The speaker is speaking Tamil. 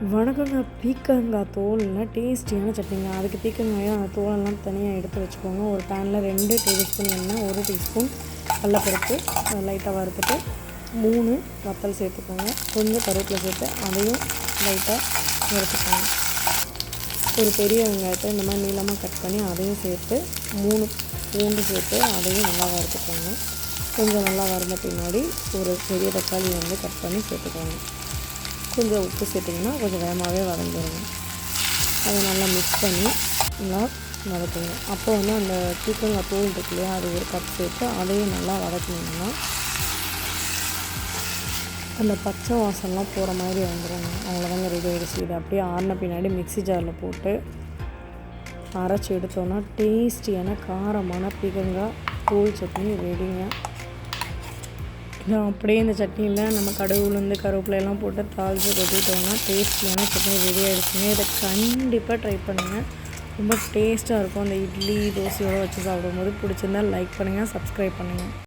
வணக்கங்க. பீர்க்கங்காய் தோல்னா டேஸ்டியான சட்னிங்க. அதுக்கு பீர்க்கங்காயும் அந்த தோலெல்லாம் தனியாக எடுத்து வச்சுக்கோங்க. ஒரு பேனில் 2 டேபிள் ஸ்பூன் எண்ணெய், 1 டீஸ்பூன் கடலப்பருப்பு லைட்டாக வறுத்துட்டு 3 வத்தல் சேர்த்துக்கோங்க. கொஞ்சம் கருவேப்பிலை சேர்த்து அதையும் லைட்டாக வறுத்துக்கோங்க. ஒரு பெரிய வெங்காயத்தை இந்த மாதிரி நீளமாக கட் பண்ணி அதையும் சேர்த்து 3 பூண்டு சேர்த்து அதையும் நல்லா வறுத்துக்கோங்க. கொஞ்சம் நல்லா வறுந்த பின்னாடி ஒரு பெரிய தக்காளி கட் பண்ணி சேர்த்துக்கோங்க. கொஞ்சம் உப்பு சேர்த்திங்கன்னா கொஞ்சம் வேகமாகவே வதங்கிடுங்க. அதை நல்லா மிக்ஸ் பண்ணி நல்லா வதக்குங்க. அப்போ அந்த பீர்க்கங்காய் தோல் இருக்கு இல்லையா, அது ஒரு கப் சேர்த்து அதையும் நல்லா வதக்கினீங்கன்னா அந்த பச்சை வாசம்லாம் போகிற மாதிரி வந்துடுங்க. அவ்வளோதாங்க, ரெடி ஆகிடுச்சு. இது அப்படியே ஆறின பின்னாடி மிக்ஸி ஜாரில் போட்டு அரைச்சி எடுத்தோன்னா டேஸ்டியான காரமான பீர்க்கங்காய் தோல் சட்னி ரெடிங்க. அப்படியே இந்த சட்னியில் நம்ம கடுகு, உளுந்து, கருவேப்பிலையெல்லாம் போட்டு தாளித்து கொட்டிட்டோம்னா டேஸ்டியான சட்னி ரெடி ஆகிடுச்சுங்க. இதை கண்டிப்பாக ட்ரை பண்ணுங்கள். ரொம்ப டேஸ்ட்டாக இருக்கும். அந்த இட்லி, தோசையோடு வச்சு சாப்பிடும்போது. பிடிச்சிருந்தால் லைக் பண்ணுங்கள், சப்ஸ்கிரைப் பண்ணுங்கள்.